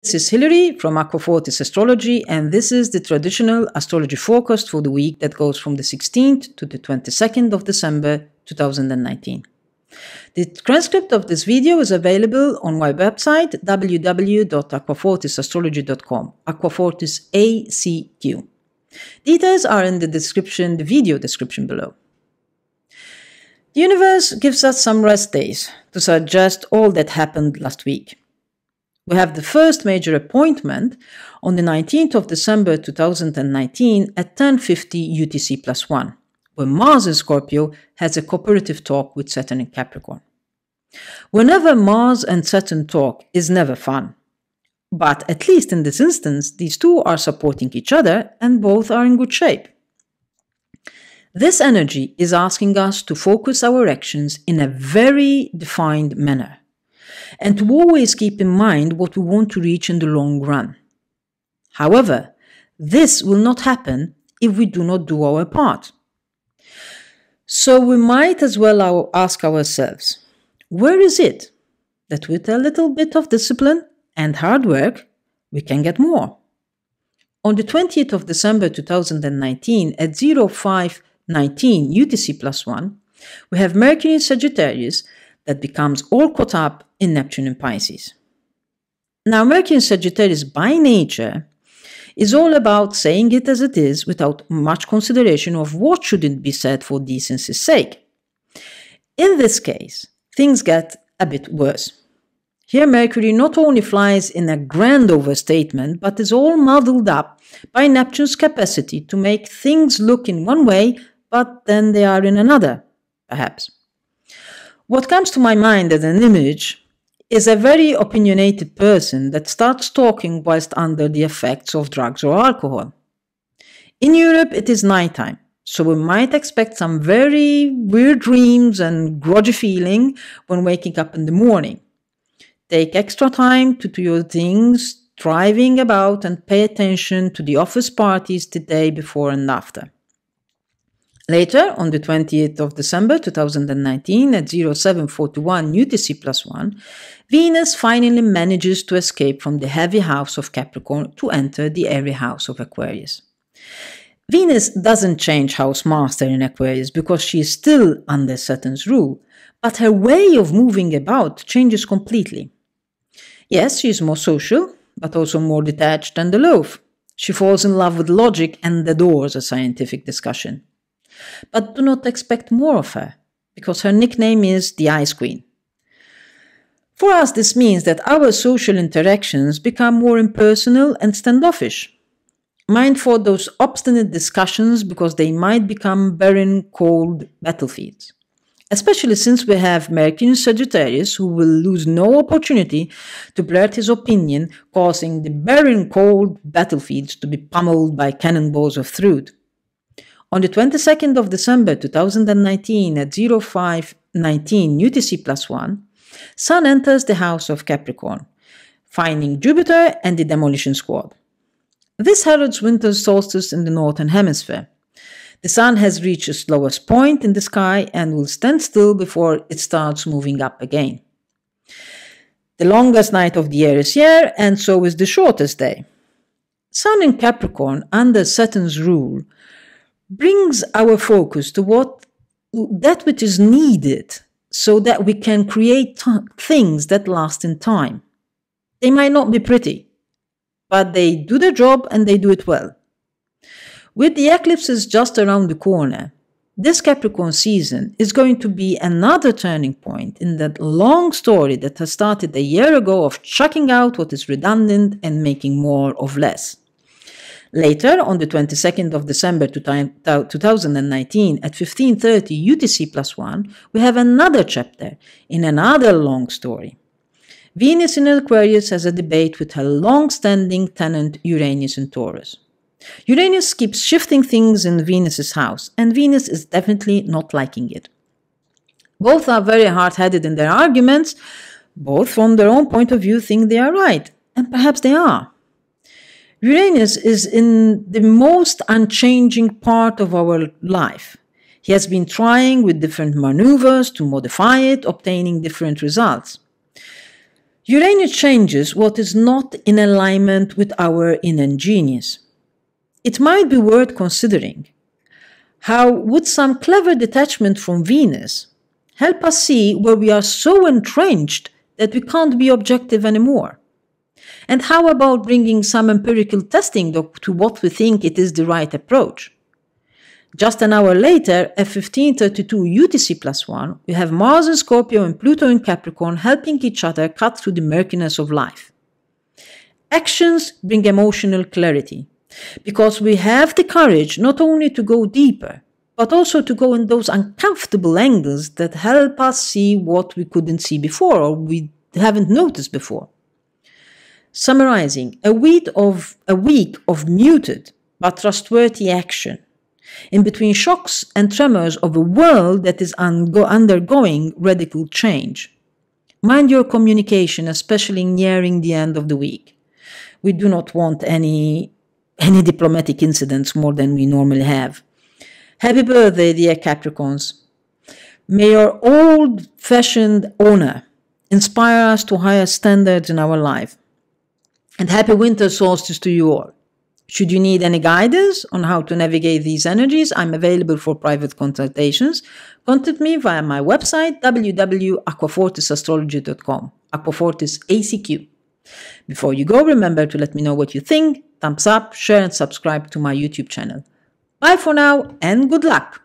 This is Hilary from Acquafortis Astrology, and this is the traditional astrology forecast for the week that goes from the 16th to the 22nd of December 2019. The transcript of this video is available on my website www.acquafortisastrology.com, Acquafortis ACQ. Details are in the video description below. The universe gives us some rest days to digest all that happened last week. We have the first major appointment on the 19th of December 2019 at 10:50 UTC+1, where Mars in Scorpio has a cooperative talk with Saturn in Capricorn. Whenever Mars and Saturn talk is never fun, but at least in this instance, these two are supporting each other and both are in good shape. This energy is asking us to focus our actions in a very defined manner, and to always keep in mind what we want to reach in the long run. However, this will not happen if we do not do our part. So we might as well ask ourselves, where is it that with a little bit of discipline and hard work, we can get more? On the 20th of December 2019 at 05:19 UTC+1, we have Mercury in Sagittarius that becomes all caught up in Neptune in Pisces. Now, Mercury in Sagittarius by nature is all about saying it as it is without much consideration of what shouldn't be said for decency's sake. In this case, things get a bit worse. Here, Mercury not only flies in a grand overstatement, but is all muddled up by Neptune's capacity to make things look in one way, but then they are in another, perhaps. What comes to my mind as an image is a very opinionated person that starts talking whilst under the effects of drugs or alcohol. In Europe, it is nighttime, so we might expect some very weird dreams and grudgy feeling when waking up in the morning. Take extra time to do your things, driving about, and pay attention to the office parties the day before and after. Later, on the 20th of December 2019 at 07:41 UTC+1, Venus finally manages to escape from the heavy house of Capricorn to enter the airy house of Aquarius. Venus doesn't change house master in Aquarius because she is still under Saturn's rule, but her way of moving about changes completely. Yes, she is more social, but also more detached and aloof. She falls in love with logic and adores a scientific discussion. But do not expect more of her, because her nickname is the Ice Queen. For us, this means that our social interactions become more impersonal and standoffish. Mind for those obstinate discussions, because they might become barren, cold battlefields. Especially since we have Mercury in Sagittarius, who will lose no opportunity to blurt his opinion, causing the barren, cold battlefields to be pummeled by cannonballs of truth. On the 22nd of December 2019 at 05:19 UTC+1, Sun enters the house of Capricorn, finding Jupiter and the demolition squad. This heralds winter's solstice in the northern hemisphere. The Sun has reached its lowest point in the sky and will stand still before it starts moving up again. The longest night of the year is here, and so is the shortest day. Sun in Capricorn, under Saturn's rule, brings our focus to that which is needed so that we can create things that last in time. They might not be pretty, but they do their job and they do it well. With the eclipses just around the corner, this Capricorn season is going to be another turning point in that long story that has started a year ago of chucking out what is redundant and making more of less. Later, on the 22nd of December 2019 at 15:30 UTC+1, we have another chapter in another long story. Venus in Aquarius has a debate with her long-standing tenant Uranus in Taurus. Uranus keeps shifting things in Venus's house, and Venus is definitely not liking it. Both are very hard-headed in their arguments. Both, from their own point of view, think they are right, and perhaps they are. Uranus is in the most unchanging part of our life. He has been trying with different maneuvers to modify it, obtaining different results. Uranus changes what is not in alignment with our inner genius. It might be worth considering. How would some clever detachment from Venus help us see where we are so entrenched that we can't be objective anymore? And how about bringing some empirical testing to what we think it is the right approach? Just an hour later, at 15:32 UTC+1, we have Mars in Scorpio and Pluto in Capricorn helping each other cut through the murkiness of life. Actions bring emotional clarity, because we have the courage not only to go deeper, but also to go in those uncomfortable angles that help us see what we couldn't see before or we haven't noticed before. Summarizing, a week of muted but trustworthy action, in between shocks and tremors of a world that is undergoing radical change. Mind your communication, especially nearing the end of the week. We do not want any diplomatic incidents more than we normally have. Happy birthday, dear Capricorns. May your old-fashioned honor inspire us to higher standards in our life. And happy winter solstice to you all. Should you need any guidance on how to navigate these energies, I'm available for private consultations. Contact me via my website, www.aquafortisastrology.com, Acquafortis ACQ. Before you go, remember to let me know what you think, thumbs up, share and subscribe to my YouTube channel. Bye for now and good luck!